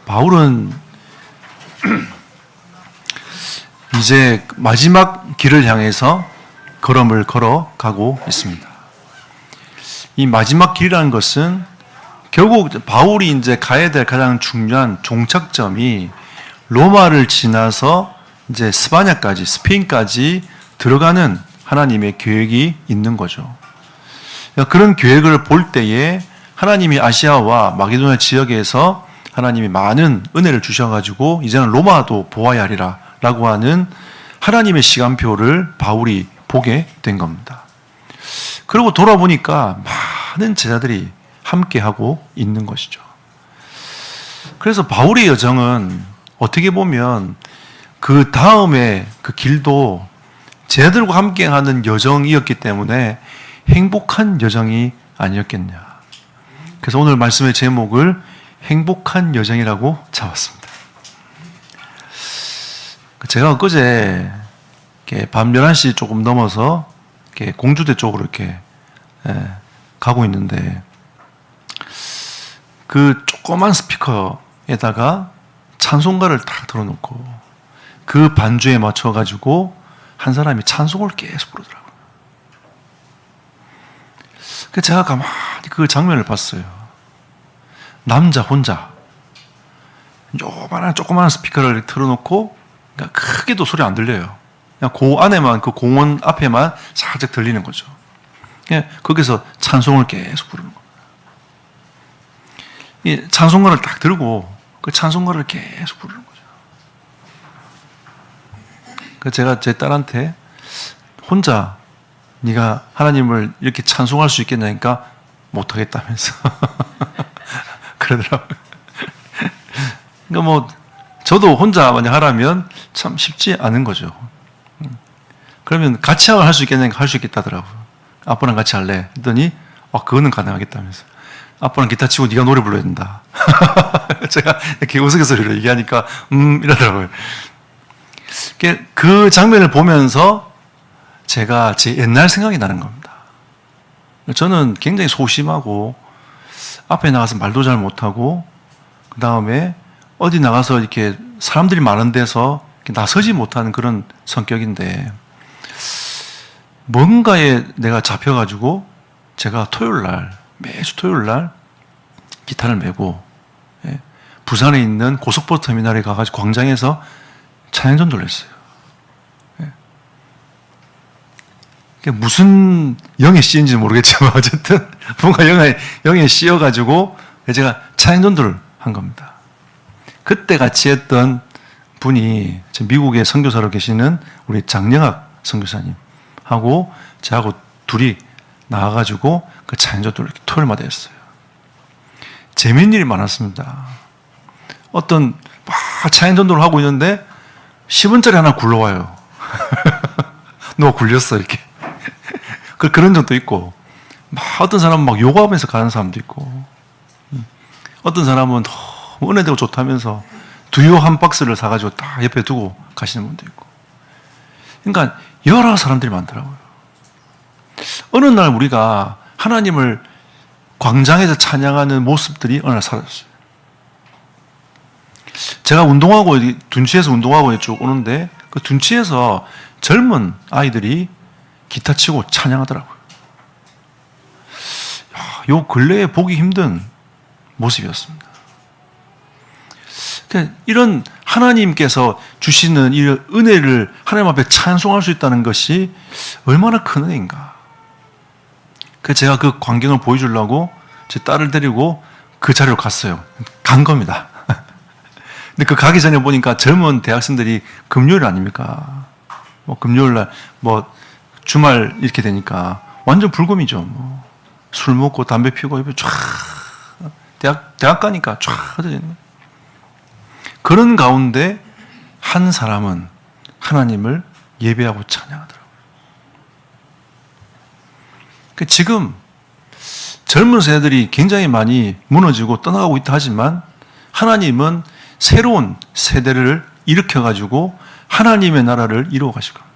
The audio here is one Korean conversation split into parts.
바울은 이제 마지막 길을 향해서 걸음을 걸어가고 있습니다. 이 마지막 길이라는 것은 결국 바울이 이제 가야 될 가장 중요한 종착점이 로마를 지나서 이제 스파냐까지, 스페인까지 들어가는 하나님의 계획이 있는 거죠. 그런 계획을 볼 때에 하나님이 아시아와 마게도냐 지역에서 하나님이 많은 은혜를 주셔가지고 이제는 로마도 보아야 하리라 라고 하는 하나님의 시간표를 바울이 보게 된 겁니다. 그리고 돌아보니까 많은 제자들이 함께하고 있는 것이죠. 그래서 바울의 여정은 어떻게 보면 그 다음에 그 길도 제자들과 함께하는 여정이었기 때문에 행복한 여정이 아니었겠냐. 그래서 오늘 말씀의 제목을 행복한 여정이라고 잡았습니다. 제가 엊그제 밤 11시 조금 넘어서 공주대 쪽으로 이렇게 가고 있는데 그 조그만 스피커에다가 찬송가를 딱 들어놓고 그 반주에 맞춰가지고 한 사람이 찬송을 계속 부르더라고요. 그래서 제가 가만히 그 장면을 봤어요. 남자 혼자 요만한 조그마한 스피커를 틀어놓고 그러니까 크게도 소리 안 들려요. 그냥 그 안에만, 그 공원 앞에만 살짝 들리는 거죠. 그냥 거기서 찬송을 계속 부르는 거예요. 이 찬송가를 딱 들고 그 찬송가를 계속 부르는 거죠. 그래서 제가 제 딸한테 혼자 네가 하나님을 이렇게 찬송할 수 있겠냐니까 못하겠다면서 그러더라고요. 그러니까 뭐 저도 혼자 만약 하라면 참 쉽지 않은 거죠. 그러면 같이 할 수 있겠냐니까 할 수 있겠다더라고요. 아빠랑 같이 할래? 했더니 그거는 가능하겠다면서. 아빠랑 기타 치고 네가 노래 불러야 된다. 제가 이렇게 우스갯소리로 얘기하니까 이러더라고요. 그 장면을 보면서 제가 제 옛날 생각이 나는 겁니다. 저는 굉장히 소심하고 앞에 나가서 말도 잘 못하고 그 다음에 어디 나가서 이렇게 사람들이 많은 데서 나서지 못하는 그런 성격인데 뭔가에 내가 잡혀가지고 제가 매주 토요일 날 기타를 메고 부산에 있는 고속버스 터미널에 가가지고 광장에서 찬양전도를 했어요. 무슨 영에 씌인지 모르겠지만 어쨌든 뭔가 영에 씌어가지고 제가 찬양전도를 한 겁니다. 그때 같이 했던 분이 미국에 선교사로 계시는 우리 장영학 선교사님하고 저하고 둘이 나와가지고 그 찬양전도를 토요일마다 했어요. 재미있는 일이 많았습니다. 어떤 막 찬양전도를 하고 있는데 10원짜리 하나 굴러와요. 누가 굴렸어 이렇게. 그런 적도 있고 어떤 사람은 막 요가하면서 가는 사람도 있고 어떤 사람은 너무 은혜되고 좋다면서 두유 한 박스를 사가지고 딱 옆에 두고 가시는 분도 있고 그러니까 여러 사람들이 많더라고요. 어느 날 우리가 하나님을 광장에서 찬양하는 모습들이 어느 날 사라졌어요. 제가 운동하고 둔치에서 운동하고 쭉 오는데 그 둔치에서 젊은 아이들이 기타 치고 찬양하더라고요. 요 근래에 보기 힘든 모습이었습니다. 이런 하나님께서 주시는 이 은혜를 하나님 앞에 찬송할 수 있다는 것이 얼마나 큰 은혜인가. 그래서 제가 그 광경을 보여주려고 제 딸을 데리고 그 자리로 갔어요. 간 겁니다. 근데 그 가기 전에 보니까 젊은 대학생들이 금요일 아닙니까? 금요일 날 주말 이렇게 되니까 완전 불금이죠. 술 먹고 담배 피우고 옆에 쫙 대학 가니까 쫙 흩어져 있는 거예요. 그런 가운데 한 사람은 하나님을 예배하고 찬양하더라고요. 지금 젊은 세대들이 굉장히 많이 무너지고 떠나가고 있다 하지만 하나님은 새로운 세대를 일으켜가지고 하나님의 나라를 이루어 가실 겁니다.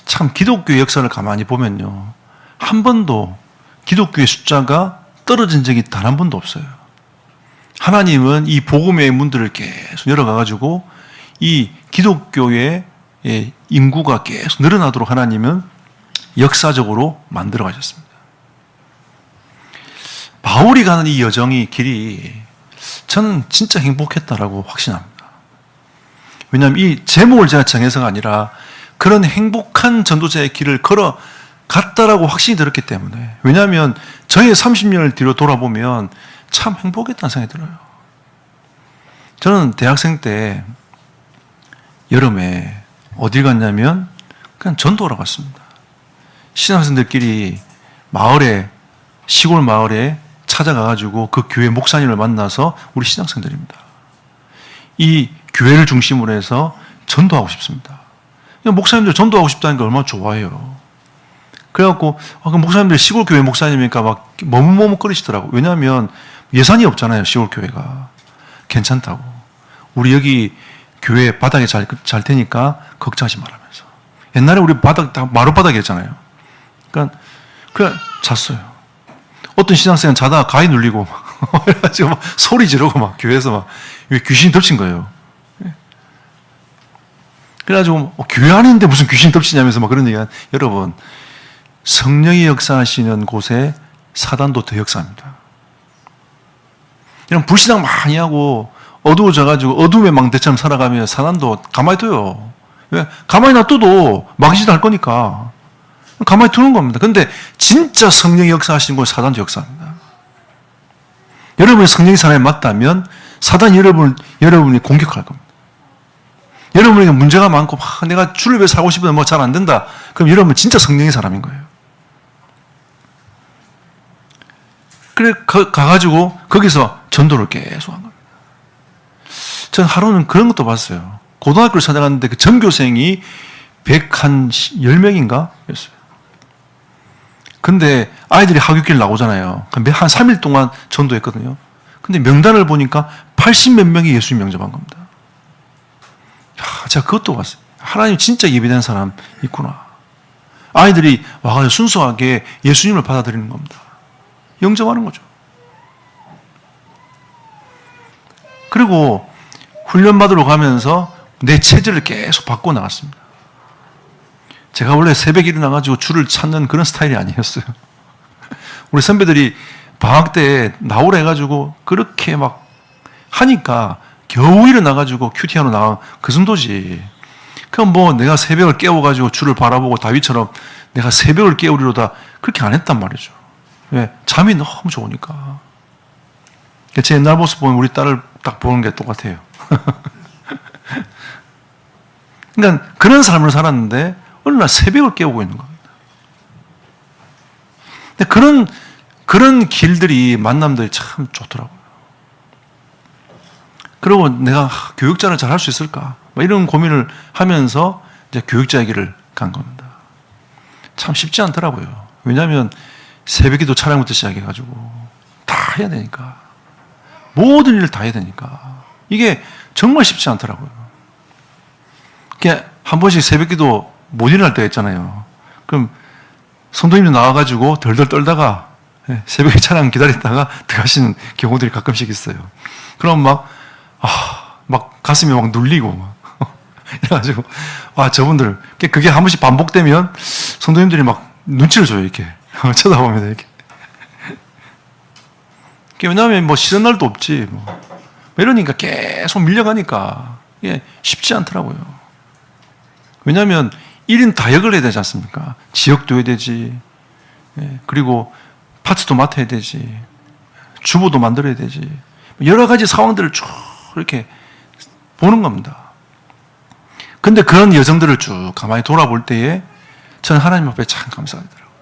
참 기독교의 역사를 가만히 보면요. 한 번도 기독교의 숫자가 떨어진 적이 단 한 번도 없어요. 하나님은 이 복음의 문들을 계속 열어가가지고 이 기독교의 인구가 계속 늘어나도록 하나님은 역사적으로 만들어 가셨습니다. 바울이 가는 이 여정이 길이 저는 진짜 행복했다라고 확신합니다. 왜냐하면 이 제목을 제가 정해서가 아니라 그런 행복한 전도자의 길을 걸어갔다라고 확신이 들었기 때문에. 왜냐하면 저의 30년을 뒤로 돌아보면 참 행복했다는 생각이 들어요. 저는 대학생 때 여름에 어딜 갔냐면 그냥 전도하러 갔습니다. 신학생들끼리 시골 마을에 찾아가가지고 그 교회 목사님을 만나서 우리 신학생들입니다. 이 교회를 중심으로 해서 전도하고 싶습니다. 목사님들 전도하고 싶다는 게 얼마나 좋아해요. 그래갖고 그 목사님들 시골 교회 목사님이니까 막 머뭇머뭇거리시더라고요. 왜냐하면 예산이 없잖아요. 시골 교회가. 괜찮다고. 우리 여기 교회 바닥에 잘 테니까 걱정하지 말라면서. 옛날에 우리 바닥 다 마룻바닥이었잖아요. 그러니까 그냥 잤어요. 어떤 신학생은 자다가 가위 눌리고 막 그래가지고 막 소리 지르고 막 교회에서 막 귀신이 덮친 거예요. 그래가지고 교회 안인데 무슨 귀신이 덮치냐면서 막 그런 얘기한. 여러분, 성령이 역사하시는 곳에 사단도 더 역사합니다. 이런 불신앙 많이 하고 어두워져가지고 어둠의 망대처럼 살아가면 사단도 가만히 둬요. 왜? 가만히 놔둬도 막이지도 할 거니까 가만히 두는 겁니다. 근데 진짜 성령이 역사하시는 곳에 사단도 역사합니다. 여러분이 성령이 사람에 맞다면 사단이 여러분이 공격할 겁니다. 여러분에게 문제가 많고 내가 주를 위해 살고 싶은데 뭐 잘 안 된다. 그럼 여러분은 진짜 성령의 사람인 거예요. 그래 가가지고 거기서 전도를 계속 한 겁니다. 전 하루는 그런 것도 봤어요. 고등학교를 찾아갔는데 그 전교생이 110명인가 였어요. 근데 아이들이 학교길 나오잖아요. 한 3일 동안 전도했거든요. 근데 명단을 보니까 80몇 명이 예수님 영접한 겁니다. 제가 그것도 봤어요. 하나님 진짜 예비된 사람 있구나. 아이들이 와가지고 순수하게 예수님을 받아들이는 겁니다. 영접하는 거죠. 그리고 훈련받으러 가면서 내 체질을 계속 바꿔 나갔습니다. 제가 원래 새벽에 일어나가지고 주를 찾는 그런 스타일이 아니었어요. 우리 선배들이 방학 때 나오라 해가지고 그렇게 막 하니까 겨우 일어나가지고 큐티하러 나간 그 정도지. 그럼 뭐 내가 새벽을 깨워가지고 주를 바라보고 다윗처럼 내가 새벽을 깨우리로다 그렇게 안 했단 말이죠. 왜? 잠이 너무 좋으니까. 제 옛날 모습 보면 우리 딸을 딱 보는 게 똑같아요. 그러니까 그런 삶을 살았는데 어느 날 새벽을 깨우고 있는 겁니다. 근데 그런 길들이 만남들이 참 좋더라고요. 그리고 내가 교육자를 잘 할 수 있을까? 이런 고민을 하면서 이제 교육자의 길을 간 겁니다. 참 쉽지 않더라고요. 왜냐하면 새벽에도 촬영부터 시작해가지고 다 해야 되니까. 모든 일을 다 해야 되니까. 이게 정말 쉽지 않더라고요. 한 번씩 새벽에도 못 일어날 때가 있잖아요. 그럼 성도님도 나와가지고 덜덜 떨다가 새벽에 촬영 기다렸다가 들어가시는 경우들이 가끔씩 있어요. 그럼 막 가슴이 막 눌리고 막 그래가지고 저분들 그게 한 번씩 반복되면 성도님들이 막 눈치를 줘요. 이렇게 쳐다보면 이렇게. 왜냐하면 뭐 쉬는 날도 없지 뭐 이러니까 계속 밀려가니까 이게 쉽지 않더라고요. 왜냐하면 1인 다역을 해야 되지 않습니까? 지역도 해야 되지, 그리고 파트도 맡아야 되지, 주보도 만들어야 되지, 여러 가지 상황들을 쭉 이렇게 보는 겁니다. 근데 그런 여정들을 쭉 가만히 돌아볼 때에 저는 하나님 앞에 참 감사가 되더라고요.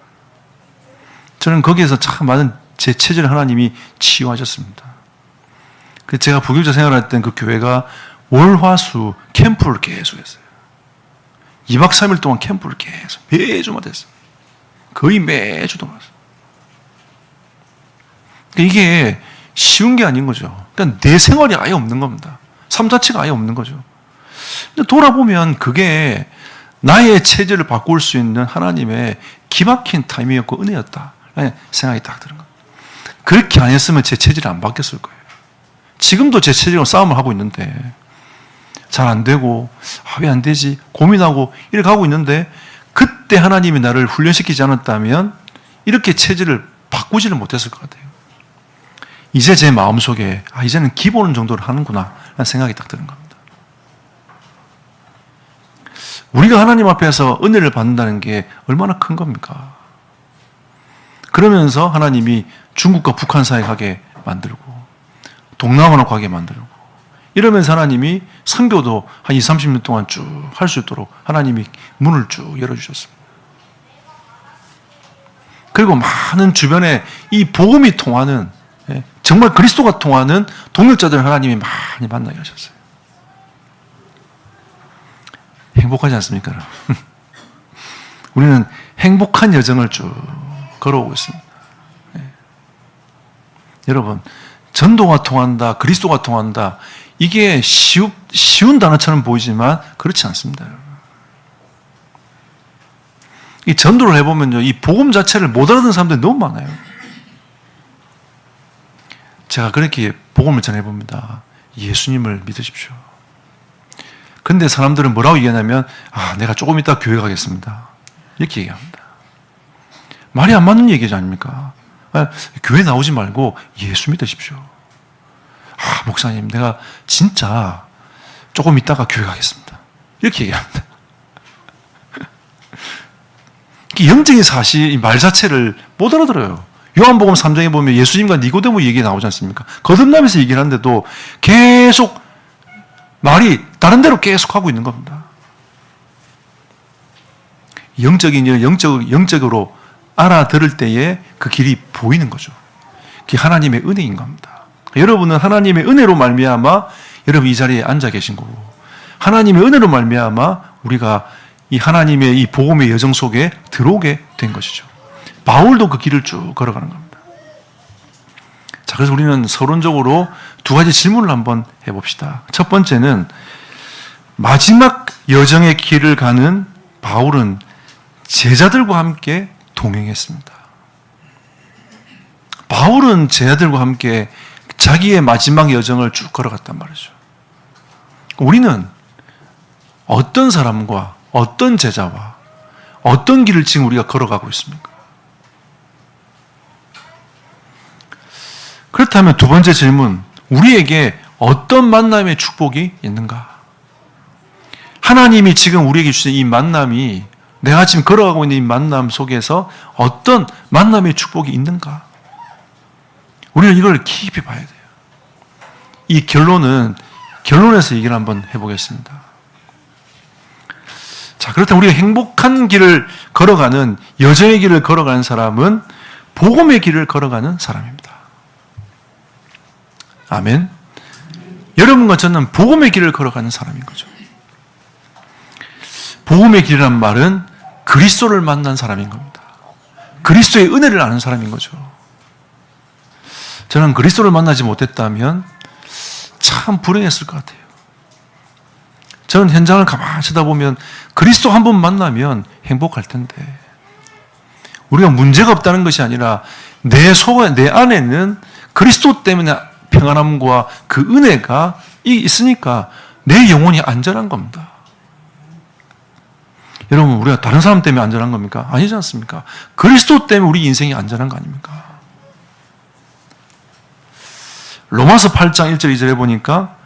저는 거기에서 참 많은 제 체질을 하나님이 치유하셨습니다. 제가 부교육자 생활할 때 그 교회가 월화수 캠프를 계속 했어요. 2박 3일 동안 캠프를 계속 매주마다 했어요. 거의 매주 동안 했어요. 이게 쉬운 게 아닌 거죠. 그러니까 내 생활이 아예 없는 겁니다. 삶 자체가 아예 없는 거죠. 근데 돌아보면 그게 나의 체질을 바꿀 수 있는 하나님의 기막힌 타이밍이었고 은혜였다 생각이 딱 드는 겁니다. 그렇게 안 했으면 제 체질이 안 바뀌었을 거예요. 지금도 제 체질과 싸움을 하고 있는데 잘 안 되고 왜 안 되지 고민하고 이렇게 하고 있는데 그때 하나님이 나를 훈련시키지 않았다면 이렇게 체질을 바꾸지를 못했을 것 같아요. 이제 제 마음속에 이제는 기본 정도를 하는구나 라는 생각이 딱 드는 겁니다. 우리가 하나님 앞에서 은혜를 받는다는 게 얼마나 큰 겁니까? 그러면서 하나님이 중국과 북한 사이에 가게 만들고 동남아로 가게 만들고 이러면서 하나님이 선교도 한 20, 30년 동안 쭉 할 수 있도록 하나님이 문을 쭉 열어주셨습니다. 그리고 많은 주변에 이 복음이 통하는 정말 그리스도가 통하는 동역자들을 하나님이 많이 만나게 하셨어요. 행복하지 않습니까? 우리는 행복한 여정을 쭉 걸어오고 있습니다. 여러분, 전도가 통한다, 그리스도가 통한다, 이게 쉬운 단어처럼 보이지만 그렇지 않습니다. 이 전도를 해보면요, 이 복음 자체를 못 알아듣는 사람들이 너무 많아요. 제가 그렇게 복음을 전해봅니다. 예수님을 믿으십시오. 근데 사람들은 뭐라고 얘기하냐면, 내가 조금 이따 교회 가겠습니다. 이렇게 얘기합니다. 말이 안 맞는 얘기지 아닙니까? 교회 나오지 말고 예수 믿으십시오. 목사님, 내가 진짜 조금 있다가 교회 가겠습니다. 이렇게 얘기합니다. 영적인 사실, 이 말 자체를 못 알아들어요. 요한복음 3장에 보면 예수님과 니고데모 얘기 나오지 않습니까? 거듭나면서 얘기를 하는데도 계속 말이 다른 데로 계속 하고 있는 겁니다. 영적으로 알아들을 때에 그 길이 보이는 거죠. 그게 하나님의 은혜인 겁니다. 여러분은 하나님의 은혜로 말미암아 여러분 이 자리에 앉아 계신 거고, 하나님의 은혜로 말미암아 우리가 이 하나님의 이 복음의 여정 속에 들어오게 된 것이죠. 바울도 그 길을 쭉 걸어가는 겁니다. 자, 그래서 우리는 서론적으로 두 가지 질문을 한번 해봅시다. 첫 번째는 마지막 여정의 길을 가는 바울은 제자들과 함께 동행했습니다. 바울은 제자들과 함께 자기의 마지막 여정을 쭉 걸어갔단 말이죠. 우리는 어떤 사람과 어떤 제자와 어떤 길을 지금 우리가 걸어가고 있습니까? 그렇다면 두 번째 질문, 우리에게 어떤 만남의 축복이 있는가? 하나님이 지금 우리에게 주신 이 만남이, 내가 지금 걸어가고 있는 이 만남 속에서 어떤 만남의 축복이 있는가? 우리는 이걸 깊이 봐야 돼요. 이 결론에서 얘기를 한번 해보겠습니다. 자, 그렇다면 우리가 행복한 길을 걸어가는, 여정의 길을 걸어가는 사람은 복음의 길을 걸어가는 사람입니다. 아멘. 여러분과 저는 복음의 길을 걸어가는 사람인 거죠. 복음의 길이란 말은 그리스도를 만난 사람인 겁니다. 그리스도의 은혜를 아는 사람인 거죠. 저는 그리스도를 만나지 못했다면 참 불행했을 것 같아요. 저는 현장을 가만히 쳐다보면 그리스도 한 번 만나면 행복할 텐데, 우리가 문제가 없다는 것이 아니라 내 속에, 내 안에는 그리스도 때문에 평안함과 그 은혜가 있으니까 내 영혼이 안전한 겁니다. 여러분, 우리가 다른 사람 때문에 안전한 겁니까? 아니지 않습니까? 그리스도 때문에 우리 인생이 안전한 거 아닙니까? 로마서 8장 1절 2절에 보니까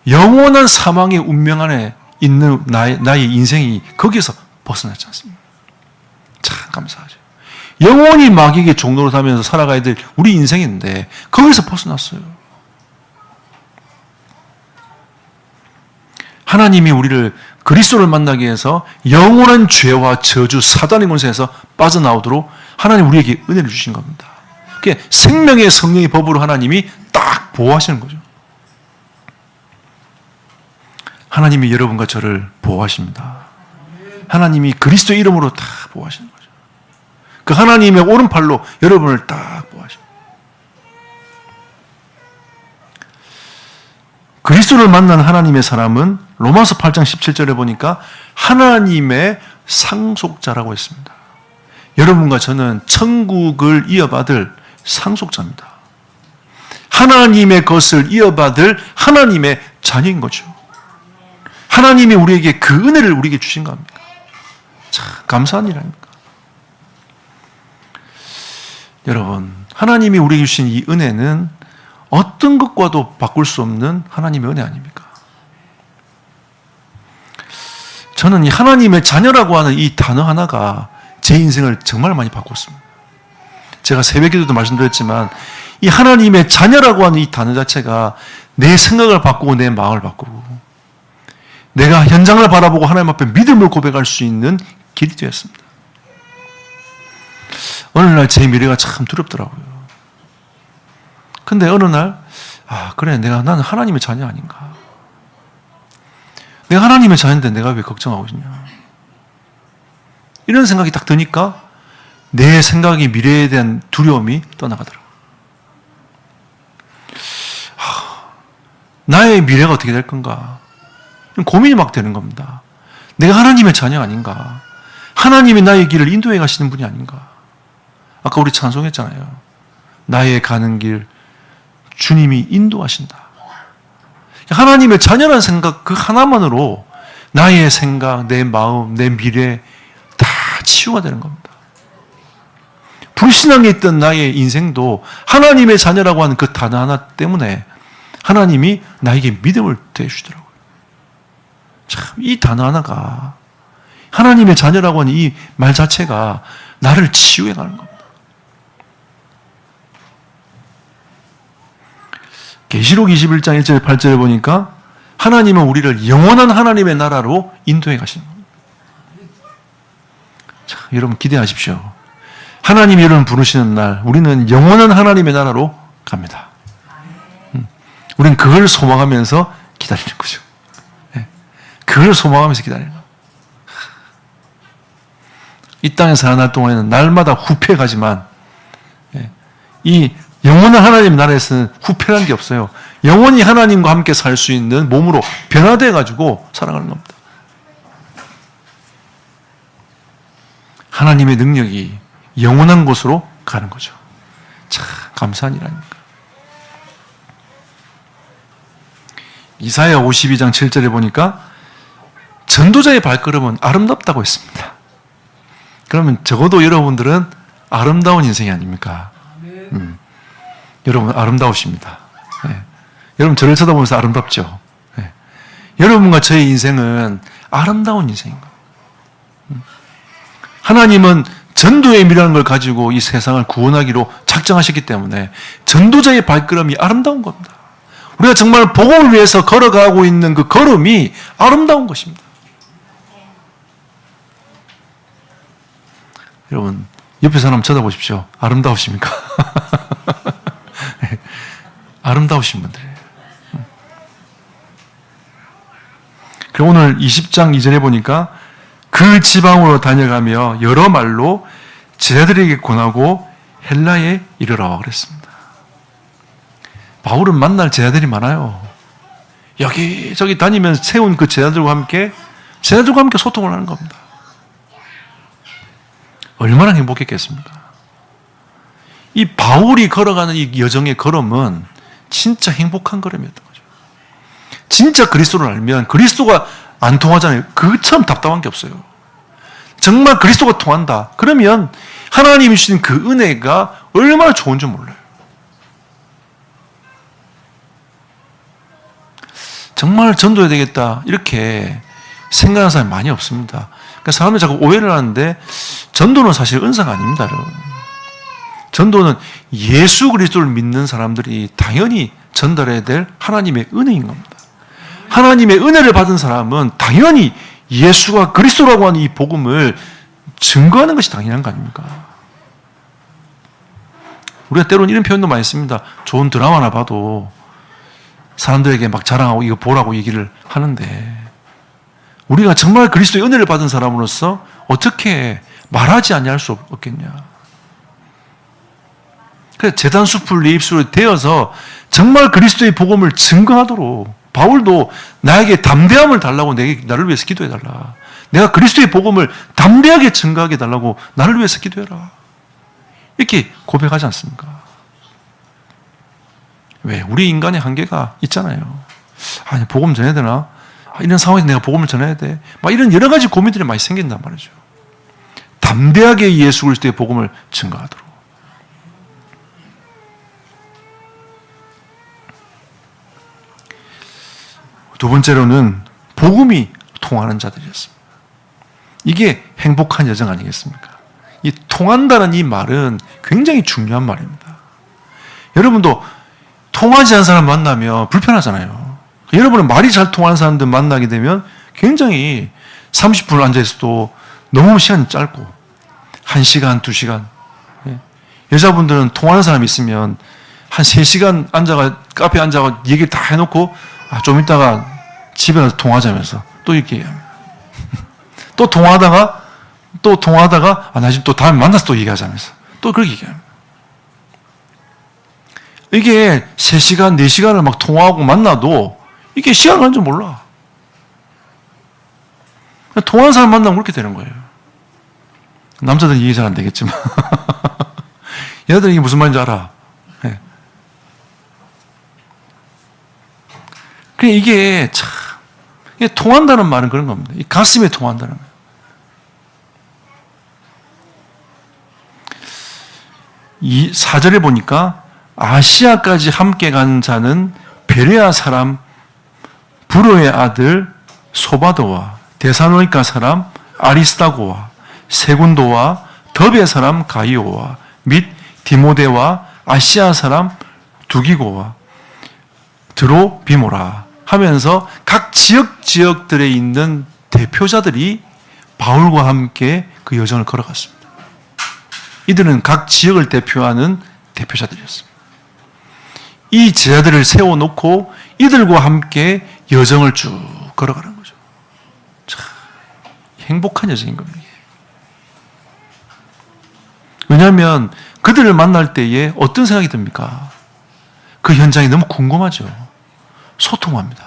영원한 사망의 운명 안에 있는 나의 인생이 거기서 벗어났지 않습니까? 참 감사하죠. 영원히 마귀에게 종로로 사면서 살아가야 될 우리 인생인데 거기서 벗어났어요. 하나님이 우리를 그리스도를 만나기 위해서 영원한 죄와 저주, 사단의 권세에서 빠져나오도록 하나님 우리에게 은혜를 주신 겁니다. 그게 생명의 성령의 법으로 하나님이 딱 보호하시는 거죠. 하나님이 여러분과 저를 보호하십니다. 하나님이 그리스도 이름으로 딱 보호하시는 거죠. 그 하나님의 오른팔로 여러분을 딱 보호하십니다. 그리스도를 만난 하나님의 사람은 로마서 8장 17절에 보니까 하나님의 상속자라고 했습니다. 여러분과 저는 천국을 이어받을 상속자입니다. 하나님의 것을 이어받을 하나님의 자녀인 거죠. 하나님이 우리에게 그 은혜를 우리에게 주신 거 아닙니까? 참 감사한 일 아닙니까? 여러분, 하나님이 우리에게 주신 이 은혜는 어떤 것과도 바꿀 수 없는 하나님의 은혜 아닙니까? 저는 이 하나님의 자녀라고 하는 이 단어 하나가 제 인생을 정말 많이 바꿨습니다. 제가 새벽에도 말씀드렸지만 이 하나님의 자녀라고 하는 이 단어 자체가 내 생각을 바꾸고 내 마음을 바꾸고 내가 현장을 바라보고 하나님 앞에 믿음을 고백할 수 있는 길이 되었습니다. 어느 날 제 미래가 참 두렵더라고요. 근데 어느 날 그래 나는 하나님의 자녀 아닌가. 내가 하나님의 자녀인데 내가 왜 걱정하고 있냐. 이런 생각이 딱 드니까 내 생각이 미래에 대한 두려움이 떠나가더라고요. 나의 미래가 어떻게 될 건가. 고민이 막 되는 겁니다. 내가 하나님의 자녀 아닌가. 하나님이 나의 길을 인도해 가시는 분이 아닌가. 아까 우리 찬송했잖아요. 나의 가는 길 주님이 인도하신다. 하나님의 자녀라는 생각 그 하나만으로 나의 생각, 내 마음, 내 미래 다 치유가 되는 겁니다. 불신앙에 있던 나의 인생도 하나님의 자녀라고 하는 그 단어 하나 때문에 하나님이 나에게 믿음을 더해주시더라고요. 참, 이 단어 하나가 하나님의 자녀라고 하는 이 말 자체가 나를 치유해 가는 겁니다. 계시록 21장 1절 8절에 보니까 하나님은 우리를 영원한 하나님의 나라로 인도해 가시는 겁니다. 자, 여러분 기대하십시오. 하나님이 여러분 부르시는 날 우리는 영원한 하나님의 나라로 갑니다. 우리는 그걸 소망하면서 기다리는 거죠. 네. 그걸 소망하면서 기다리는 거예요. 이 땅에 사는 날 동안에는 날마다 후패 가지만 이 영원한 하나님 나라에서는 후패라는 게 없어요. 영원히 하나님과 함께 살 수 있는 몸으로 변화되어 가지고 살아가는 겁니다. 하나님의 능력이 영원한 곳으로 가는 거죠. 참 감사한 일 아닙니까? 이사야 52장 7절에 보니까 전도자의 발걸음은 아름답다고 했습니다. 그러면 적어도 여러분들은 아름다운 인생이 아닙니까? 여러분 아름다우십니다. 네. 여러분 저를 쳐다보면서 아름답죠? 네. 여러분과 저의 인생은 아름다운 인생인 거예요. 하나님은 전도의 미라는 걸 가지고 이 세상을 구원하기로 작정하셨기 때문에 전도자의 발걸음이 아름다운 겁니다. 우리가 정말 복음을 위해서 걸어가고 있는 그 걸음이 아름다운 것입니다. 여러분 옆에 사람 쳐다보십시오. 아름다우십니까? 네. 아름다우신 분들이에요. 그리고 오늘 20장 2절에 보니까 그 지방으로 다녀가며 여러 말로 제자들에게 권하고 헬라에 이르러와 그랬습니다. 바울은 만날 제자들이 많아요. 여기저기 다니면서 세운 그 제자들과 함께 소통을 하는 겁니다. 얼마나 행복했겠습니까? 이 바울이 걸어가는 이 여정의 걸음은 진짜 행복한 걸음이었던 거죠. 진짜 그리스도를 알면 그리스도가 안 통하잖아요. 그처럼 답답한 게 없어요. 정말 그리스도가 통한다. 그러면 하나님이 주신 그 은혜가 얼마나 좋은 줄 몰라요. 정말 전도해야 되겠다 이렇게 생각하는 사람이 많이 없습니다. 그러니까 사람들이 자꾸 오해를 하는데 전도는 사실 은사가 아닙니다. 여러분. 전도는 예수 그리스도를 믿는 사람들이 당연히 전달해야 될 하나님의 은혜인 겁니다. 하나님의 은혜를 받은 사람은 당연히 예수가 그리스도라고 하는 이 복음을 증거하는 것이 당연한 거 아닙니까? 우리가 때로는 이런 표현도 많이 씁니다. 좋은 드라마나 봐도 사람들에게 막 자랑하고 이거 보라고 얘기를 하는데 우리가 정말 그리스도의 은혜를 받은 사람으로서 어떻게 말하지 아니할 수 없겠냐. 그래서 재단수풀 내 입술을 대어서 정말 그리스도의 복음을 증거하도록 바울도 나에게 담대함을 달라고 나를 위해서 기도해달라. 내가 그리스도의 복음을 담대하게 증거하게 해달라고 나를 위해서 기도해라. 이렇게 고백하지 않습니까? 왜? 우리 인간의 한계가 있잖아요. 아니, 복음 전해야 되나? 이런 상황에서 내가 복음을 전해야 돼. 막 이런 여러 가지 고민들이 많이 생긴단 말이죠. 담대하게 예수 그리스도의 복음을 증거하도록. 두 번째로는 복음이 통하는 자들이었습니다. 이게 행복한 여정 아니겠습니까? 이 통한다는 이 말은 굉장히 중요한 말입니다. 여러분도 통하지 않은 사람 만나면 불편하잖아요. 여러분은 말이 잘 통하는 사람들 만나게 되면 굉장히 30분을 앉아있어도 너무 시간이 짧고 1시간, 2시간. 여자분들은 통하는 사람이 있으면 한 3시간 카페에 앉아가 얘기를 다 해놓고 좀 이따가 집에 가서 통화하자면서 또 이렇게 얘기합니다. 또 통화하다가 나 지금 또 다음에 만나서 또 얘기하자면서 또 그렇게 얘기합니다. 이게 3시간, 4시간을 막 통화하고 만나도 이게 시간 가는 줄 몰라. 통화하는 사람 만나면 그렇게 되는 거예요. 남자들은 이해 잘 안 되겠지만 얘네들은 이게 무슨 말인지 알아. 네. 이게 참 이게 통한다는 말은 그런 겁니다. 이 가슴에 통한다는 거예요. 이 4절에 보니까 아시아까지 함께 간 자는 베레아 사람 브로의 아들 소바도와 데살로니가 사람 아리스다고와 세군도와 더베 사람 가이오와 및 디모데와 아시아 사람 두기고와 드로비모라 하면서 각 지역들에 있는 대표자들이 바울과 함께 그 여정을 걸어갔습니다. 이들은 각 지역을 대표하는 대표자들이었습니다. 이 제자들을 세워놓고 이들과 함께 여정을 쭉 걸어가는 거죠. 참 행복한 여정인 겁니다. 왜냐하면 그들을 만날 때에 어떤 생각이 듭니까? 그 현장이 너무 궁금하죠. 소통합니다.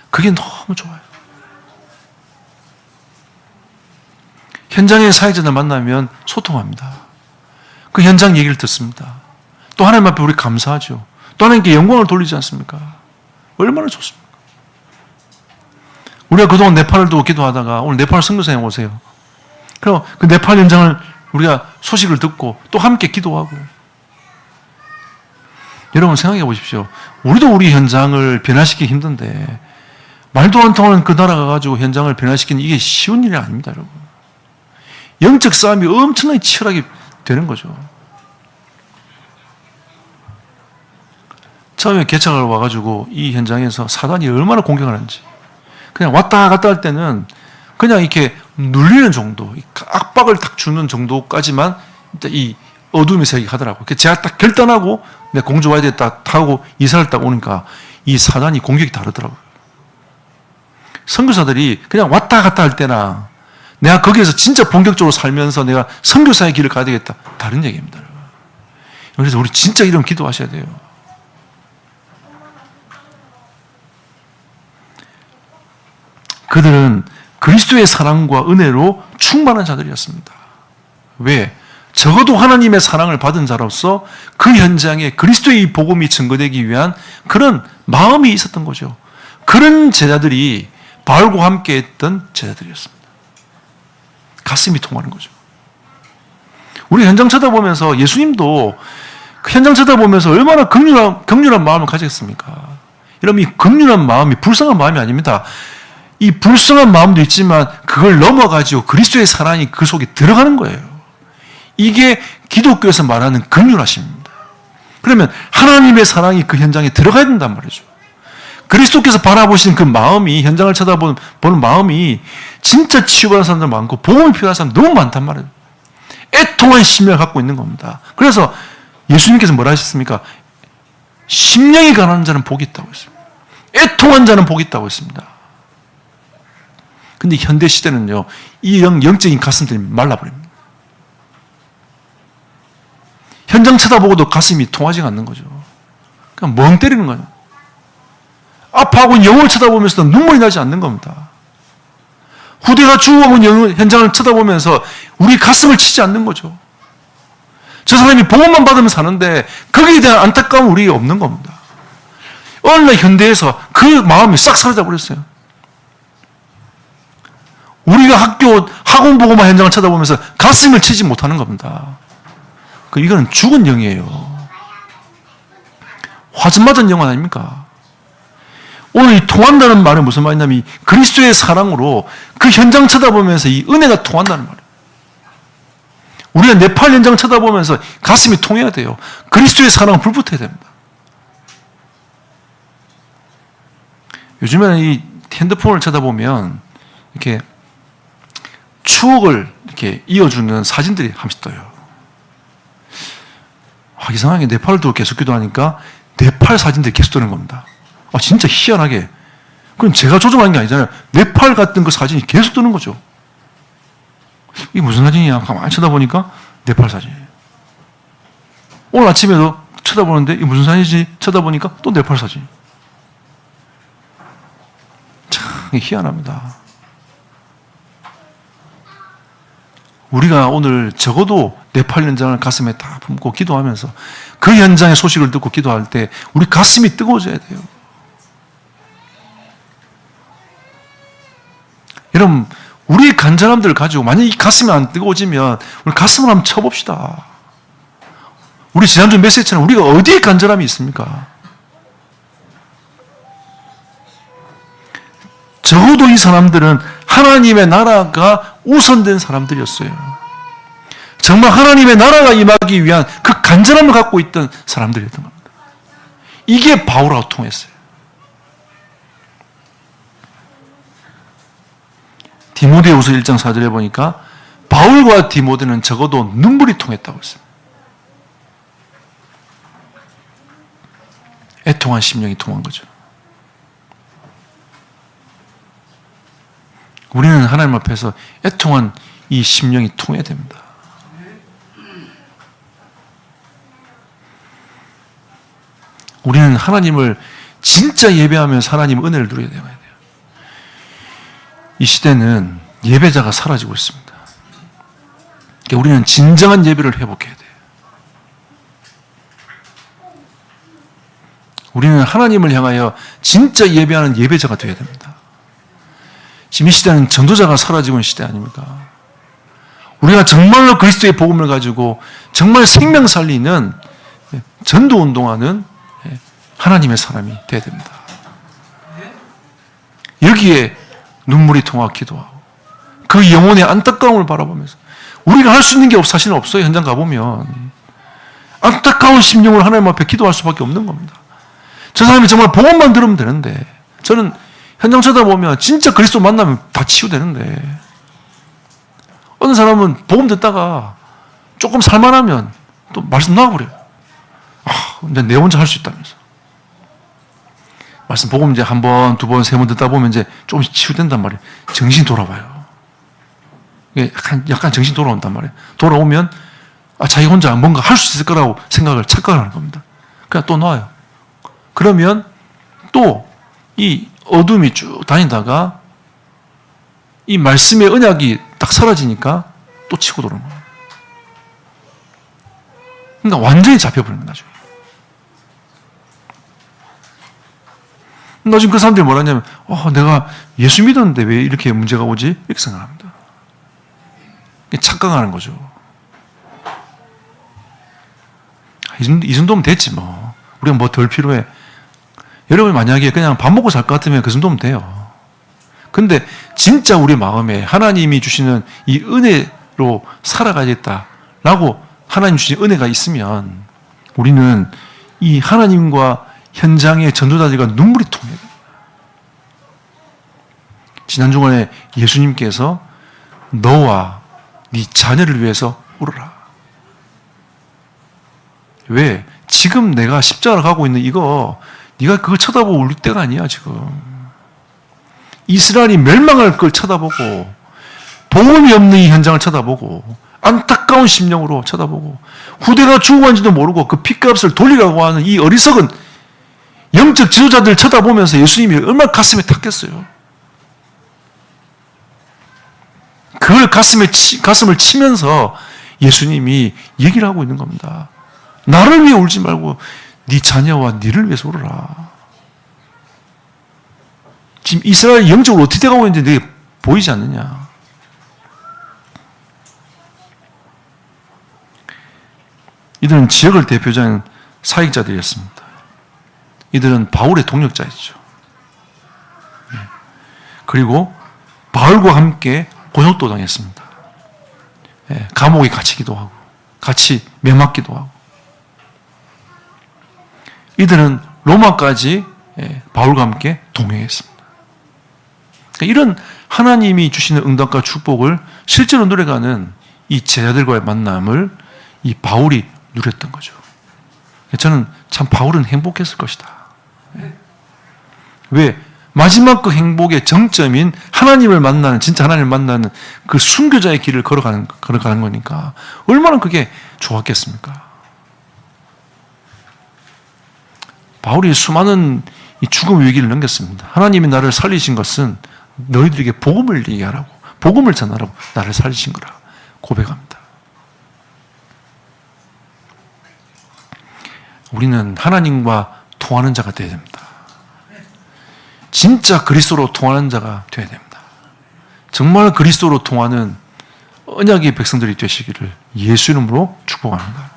그게 너무 좋아요. 현장의 사역자들 만나면 소통합니다. 그 현장 얘기를 듣습니다. 또 하나님 앞에 우리 감사하죠. 또 하나님께 영광을 돌리지 않습니까? 얼마나 좋습니까? 우리가 그동안 네팔을 두고 기도하다가 오늘 네팔 선교사에 오세요. 그럼 그 네팔 현장을 우리가 소식을 듣고 또 함께 기도하고. 여러분 생각해 보십시오. 우리도 우리 현장을 변화시키기 힘든데 말도 안 통하는 그 나라 가가지고 현장을 변화시키는 이게 쉬운 일이 아닙니다, 여러분. 영적 싸움이 엄청나게 치열하게 되는 거죠. 처음에 개척을 와가지고 이 현장에서 사단이 얼마나 공격을 하는지 그냥 왔다 갔다 할 때는 그냥 이렇게 눌리는 정도, 압박을 딱 주는 정도까지만 이 어둠의 세계가 하더라고요. 제가 딱 결단하고 내가 공주 와야 되겠다 하고 이사를 딱 오니까 이 사단이 공격이 다르더라고요. 선교사들이 그냥 왔다 갔다 할 때나 내가 거기에서 진짜 본격적으로 살면서 내가 선교사의 길을 가야 되겠다. 다른 얘기입니다. 그래서 우리 진짜 이런 기도하셔야 돼요. 그들은 그리스도의 사랑과 은혜로 충만한 자들이었습니다. 왜? 적어도 하나님의 사랑을 받은 자로서 그 현장에 그리스도의 복음이 증거되기 위한 그런 마음이 있었던 거죠. 그런 제자들이 바울과 함께 했던 제자들이었습니다. 가슴이 통하는 거죠. 우리 현장 쳐다보면서 예수님도 그 현장 쳐다보면서 얼마나 긍휼한 마음을 가졌습니까? 여러분, 이 긍휼한 마음이 불쌍한 마음이 아닙니다. 이 불쌍한 마음도 있지만 그걸 넘어가지고 그리스도의 사랑이 그 속에 들어가는 거예요. 이게 기독교에서 말하는 긍휼하심입니다. 그러면 하나님의 사랑이 그 현장에 들어가야 된단 말이죠. 그리스도께서 바라보시는 그 마음이, 현장을 쳐다보는 마음이 진짜 치유받은 사람들 많고 복음이 필요한 사람 너무 많단 말이에요. 애통한 심령을 갖고 있는 겁니다. 그래서 예수님께서 뭐라 하셨습니까? 심령이 가난한 자는 복이 있다고 했습니다. 애통한 자는 복이 있다고 했습니다. 근데 현대 시대는요, 이 영적인 가슴들이 말라버립니다. 현장 쳐다보고도 가슴이 통하지 않는 거죠. 그냥 멍 때리는 거예요. 아파하고 영을 쳐다보면서도 눈물이 나지 않는 겁니다. 후대가 죽어온 현장을 쳐다보면서 우리 가슴을 치지 않는 거죠. 저 사람이 복음만 받으면 사는데 거기에 대한 안타까움 우리에게 없는 겁니다. 어느 날 현대에서 그 마음이 싹 사라져 버렸어요. 우리가 학원 보고만 현장을 쳐다보면서 가슴을 치지 못하는 겁니다. 이거는 죽은 영이에요. 화전 맞은 영 아닙니까? 오늘 이 통한다는 말은 무슨 말이냐면 그리스도의 사랑으로 그 현장 쳐다보면서 이 은혜가 통한다는 말이에요. 우리가 네팔 현장 쳐다보면서 가슴이 통해야 돼요. 그리스도의 사랑은 불붙어야 됩니다. 요즘에는 이 핸드폰을 쳐다보면 이렇게 추억을 이렇게 이어주는 사진들이 한씩 떠요. 이상하게 네팔도 계속 기도하니까 네팔 사진들이 계속 뜨는 겁니다. 진짜 희한하게. 그럼 제가 조종하는 게 아니잖아요. 네팔 같은 그 사진이 계속 뜨는 거죠. 이게 무슨 사진이야? 가만히 쳐다보니까 네팔 사진이에요. 오늘 아침에도 쳐다보는데 이게 무슨 사진이지? 쳐다보니까 또 네팔 사진. 참 희한합니다. 우리가 오늘 적어도 네팔 현장을 가슴에 다 품고 기도하면서 그 현장의 소식을 듣고 기도할 때 우리 가슴이 뜨거워져야 돼요. 여러분, 우리 간절함들을 가지고 만약 이 가슴이 안 뜨거워지면 우리 가슴을 한번 쳐봅시다. 우리 지난주 메시지처럼 우리가 어디에 간절함이 있습니까? 적어도 이 사람들은 하나님의 나라가 우선된 사람들이었어요. 정말 하나님의 나라가 임하기 위한 그 간절함을 갖고 있던 사람들이었던 겁니다. 이게 바울하고 통했어요. 디모데후서 1장 4절에 보니까 바울과 디모데는 적어도 눈물이 통했다고 했습니다. 애통한 심령이 통한 거죠. 우리는 하나님 앞에서 애통한 이 심령이 통해야 됩니다. 우리는 하나님을 진짜 예배하면서 하나님의 은혜를 누려야 돼요. 이 시대는 예배자가 사라지고 있습니다. 그러니까 우리는 진정한 예배를 회복해야 돼요. 우리는 하나님을 향하여 진짜 예배하는 예배자가 되어야 됩니다. 지금 이 시대는 전도자가 사라지고 있는 시대 아닙니까? 우리가 정말로 그리스도의 복음을 가지고 정말 생명 살리는 전도 운동하는 하나님의 사람이 되어야 됩니다. 여기에 눈물이 통하고 기도하고 그 영혼의 안타까움을 바라보면서 우리가 할 수 있는 게 사실은 없어요. 현장 가보면 안타까운 심령으로 하나님 앞에 기도할 수밖에 없는 겁니다. 저 사람이 정말 복음만 들으면 되는데 저는 현장 쳐다보면 진짜 그리스도 만나면 다 치유되는데 어느 사람은 복음 듣다가 조금 살만하면 또 말씀 나와버려요. 근데 내 혼자 할 수 있다면서. 말씀 복음 이제 한 번, 두 번, 세 번 듣다 보면 이제 조금씩 치유된단 말이에요. 정신이 돌아와요. 약간 정신이 돌아온단 말이에요. 돌아오면 자기 혼자 뭔가 할 수 있을 거라고 착각을 하는 겁니다. 그냥 또 놔요. 그러면 또 이 어둠이 쭉 다니다가 이 말씀의 언약이 딱 사라지니까 또 치고 들어오는 거예요. 그러니까 완전히 잡혀버리는 거죠. 나중에 그 사람들이 뭐라냐면 내가 예수 믿었는데 왜 이렇게 문제가 오지? 이렇게 생각합니다. 착각하는 거죠. 이 정도면 됐지 뭐. 우리가 뭐 덜 필요해. 여러분이 만약에 그냥 밥 먹고 살 것 같으면 그 정도면 돼요. 근데 진짜 우리 마음에 하나님이 주시는 이 은혜로 살아가야겠다라고 하나님 주신 은혜가 있으면 우리는 이 하나님과 현장의 전도자들과 눈물이 통해요. 지난 주간에 예수님께서 너와 네 자녀를 위해서 울어라. 왜? 지금 내가 십자가를 가고 있는 이거 네가 그거 쳐다보고 울 때가 아니야 지금. 이스라엘이 멸망할 걸 쳐다보고 복음이 없는 이 현장을 쳐다보고 안타까운 심령으로 쳐다보고 후대가 죽어간지도 모르고 그 핏값을 돌리라고 하는 이 어리석은 영적 지도자들 쳐다보면서 예수님이 얼마나 가슴에 탔겠어요. 그걸 가슴을 치면서 예수님이 얘기를 하고 있는 겁니다. 나를 위해 울지 말고 네 자녀와 네를 위해서 울어라. 지금 이스라엘이 영적으로 어떻게 돼가고 있는지 내게 보이지 않느냐. 이들은 지역을 대표하는 사역자들이었습니다. 이들은 바울의 동력자였죠. 그리고 바울과 함께 고속도 당했습니다. 감옥에 갇히기도 하고 같이 매맞기도 하고. 이들은 로마까지 바울과 함께 동행했습니다. 이런 하나님이 주시는 응답과 축복을 실제로 누려가는 이 제자들과의 만남을 이 바울이 누렸던 거죠. 저는 참 바울은 행복했을 것이다. 왜? 마지막 그 행복의 정점인 하나님을 만나는, 진짜 하나님을 만나는 그 순교자의 길을 걸어가는 거니까 얼마나 그게 좋았겠습니까? 바울이 수많은 이 죽음의 위기를 넘겼습니다. 하나님이 나를 살리신 것은 너희들에게 복음을 얘기하라고, 복음을 전하라고 나를 살리신 거라 고백합니다. 우리는 하나님과 통하는 자가 되어야 됩니다. 진짜 그리스도로 통하는 자가 되어야 됩니다. 정말 그리스도로 통하는 언약의 백성들이 되시기를 예수 이름으로 축복합니다.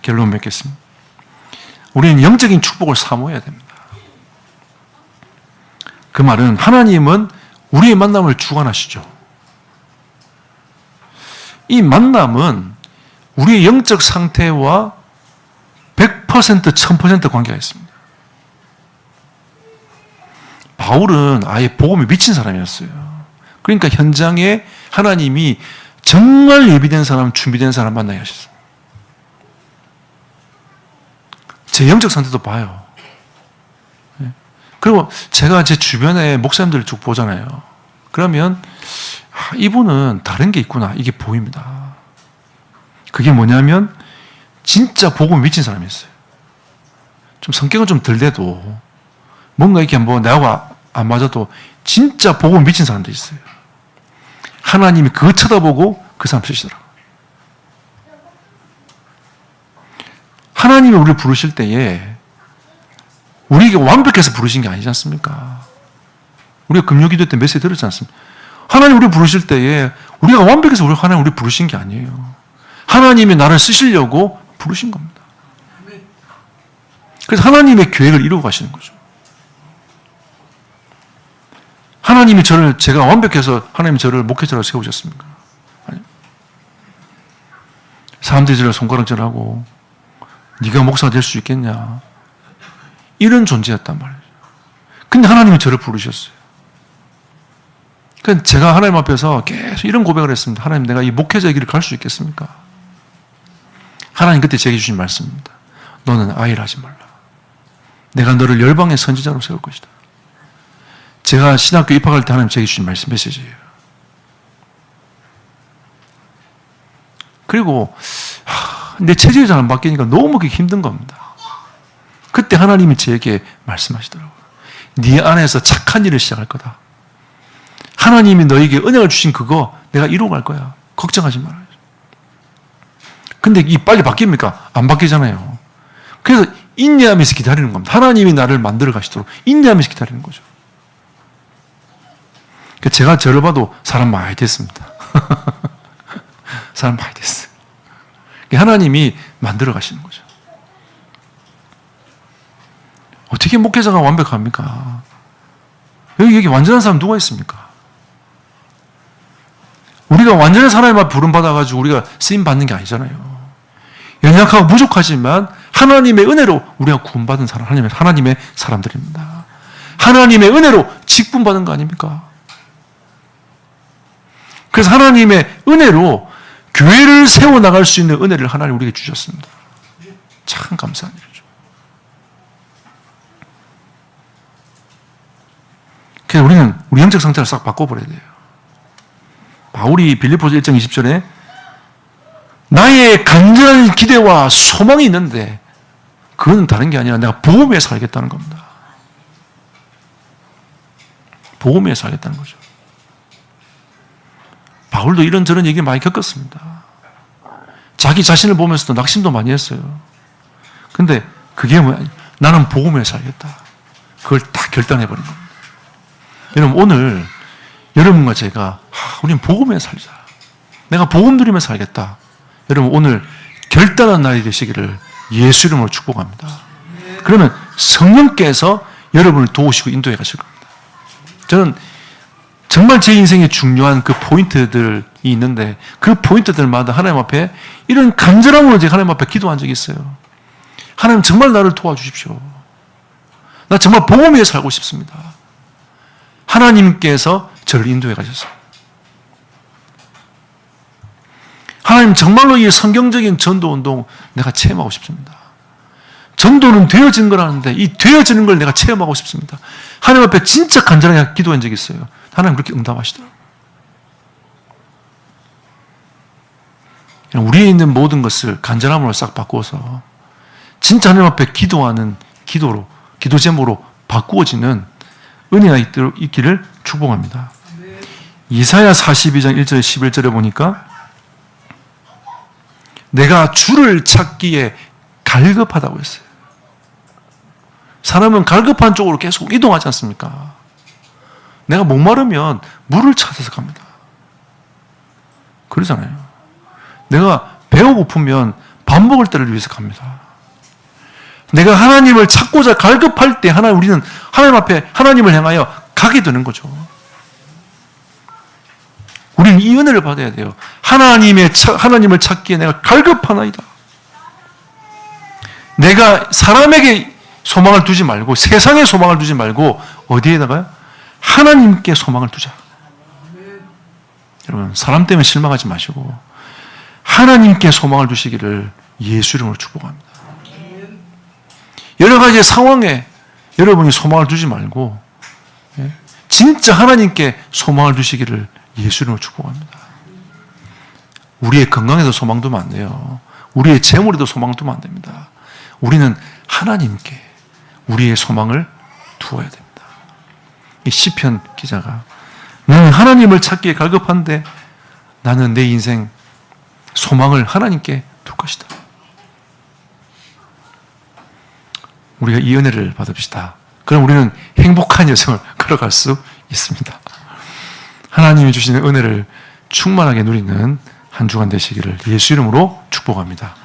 결론 맺겠습니다. 우리는 영적인 축복을 사모해야 됩니다. 그 말은 하나님은 우리의 만남을 주관하시죠. 이 만남은 우리의 영적 상태와 100%, 1000% 관계가 있습니다. 바울은 아예 복음에 미친 사람이었어요. 그러니까 현장에 하나님이 정말 예비된 사람, 준비된 사람 만나게 하셨어요. 제 영적 상태도 봐요. 그리고 제가 제 주변에 목사님들을 쭉 보잖아요. 그러면 이분은 다른 게 있구나, 이게 보입니다. 그게 뭐냐면 진짜 복음에 미친 사람이었어요. 좀 성격은 좀 덜 돼도 뭔가 이렇게 뭐 나하고 안 맞아도 진짜 복음에 미친 사람도 있어요. 하나님이 그거 쳐다보고 그 사람 쓰시더라고요. 하나님이 우리를 부르실 때에 우리에게 완벽해서 부르신 게 아니지 않습니까? 우리가 금요기도 때 메시지 들었지 않습니까? 하나님 우리를 부르실 때에 우리가 완벽해서 하나님 우리를 부르신 게 아니에요. 하나님이 나를 쓰시려고 부르신 겁니다. 그래서 하나님의 계획을 이루어 가시는 거죠. 하나님이 제가 완벽해서 하나님이 저를 목회자로 세우셨습니까? 아니. 사람들이 저를 손가락질하고 네가 목사가 될 수 있겠냐, 이런 존재였단 말이에요. 근데 하나님이 저를 부르셨어요. 그러니까 제가 하나님 앞에서 계속 이런 고백을 했습니다. 하나님, 내가 이 목회자의 길을 갈 수 있겠습니까? 하나님 그때 제게 주신 말씀입니다. 너는 아이를 하지 말라. 내가 너를 열방의 선지자로 세울 것이다. 제가 신학교 입학할 때 하나님 제게 주신 메시지예요. 그리고 내 체질이 잘 안 바뀌니까 너무 그게 힘든 겁니다. 그때 하나님이 제게 말씀하시더라고요. 네 안에서 착한 일을 시작할 거다. 하나님이 너에게 은혜를 주신 그거 내가 이루어갈 거야. 걱정하지 말아요. 근데 이 빨리 바뀝니까? 안 바뀌잖아요. 그래서 인내하면서 기다리는 겁니다. 하나님이 나를 만들어 가시도록 인내하면서 기다리는 거죠. 제가 저를 봐도 사람 많이 됐습니다. 사람 많이 됐어요. 하나님이 만들어 가시는 거죠. 어떻게 목회자가 완벽합니까? 여기 완전한 사람 누가 있습니까? 우리가 완전한 사람에만 부름받아가지고 우리가 쓰임받는 게 아니잖아요. 연약하고 부족하지만 하나님의 은혜로 우리가 구원받은 사람, 하나님의 사람들입니다. 하나님의 은혜로 직분받은 거 아닙니까? 그래서 하나님의 은혜로 교회를 세워나갈 수 있는 은혜를 하나님 우리에게 주셨습니다. 참 감사한 일이죠. 그래서 우리는 우리 영적 상태를 싹 바꿔버려야 돼요. 바울이 빌립보서 1장 20절에 나의 간절한 기대와 소망이 있는데 그건 다른 게 아니라 내가 복음에 살겠다는 겁니다. 복음에 살겠다는 거죠. 바울도 이런저런 얘기 많이 겪었습니다. 자기 자신을 보면서도 낙심도 많이 했어요. 근데 그게 뭐야? 나는 복음에 살겠다. 그걸 다 결단해버린 겁니다. 여러분 오늘 여러분과 제가 우리는 복음에 살자. 내가 복음 누리며 살겠다. 여러분 오늘 결단한 날이 되시기를 예수 이름으로 축복합니다. 그러면 성령께서 여러분을 도우시고 인도해 가실 겁니다. 저는 정말 제 인생에 중요한 그 포인트들이 있는데 그 포인트들마다 하나님 앞에 이런 간절함으로 제가 하나님 앞에 기도한 적이 있어요. 하나님 정말 나를 도와주십시오. 나 정말 복음 위에 살고 싶습니다. 하나님께서 저를 인도해 가셨어요. 하나님 정말로 이 성경적인 전도운동 내가 체험하고 싶습니다. 전도는 되어진 거라는데 이 되어지는 걸 내가 체험하고 싶습니다. 하나님 앞에 진짜 간절하게 기도한 적이 있어요. 하나님 그렇게 응답하시더라고요. 우리에 있는 모든 것을 간절함으로 싹 바꾸어서 진짜 하나님 앞에 기도하는 기도로, 기도 제목으로 바꾸어지는 은혜가 있기를 축복합니다. 이사야 42장 1절 11절에 보니까 내가 주를 찾기에 갈급하다고 했어요. 사람은 갈급한 쪽으로 계속 이동하지 않습니까? 내가 목마르면 물을 찾아서 갑니다. 그러잖아요. 내가 배가 고프면 밥 먹을 때를 위해서 갑니다. 내가 하나님을 찾고자 갈급할 때 우리는 하나님 앞에 하나님을 향하여 가게 되는 거죠. 우리는 이 은혜를 받아야 돼요. 하나님을 찾기에 내가 갈급하나이다. 내가 사람에게 소망을 두지 말고 세상에 소망을 두지 말고 어디에다가요? 하나님께 소망을 두자. 여러분 사람 때문에 실망하지 마시고 하나님께 소망을 두시기를 예수 이름으로 축복합니다. 여러 가지 상황에 여러분이 소망을 두지 말고 진짜 하나님께 소망을 두시기를 예수 이름으로 축복합니다. 우리의 건강에도 소망 두면 안 돼요. 우리의 재물에도 소망 두면 안 됩니다. 우리는 하나님께 우리의 소망을 두어야 됩니다. 이 시편 기자가 나는 하나님을 찾기에 갈급한데 나는 내 인생 소망을 하나님께 둘 것이다. 우리가 이 은혜를 받읍시다. 그럼 우리는 행복한 여정을 걸어갈 수 있습니다. 하나님이 주시는 은혜를 충만하게 누리는 한 주간 되시기를 예수 이름으로 축복합니다.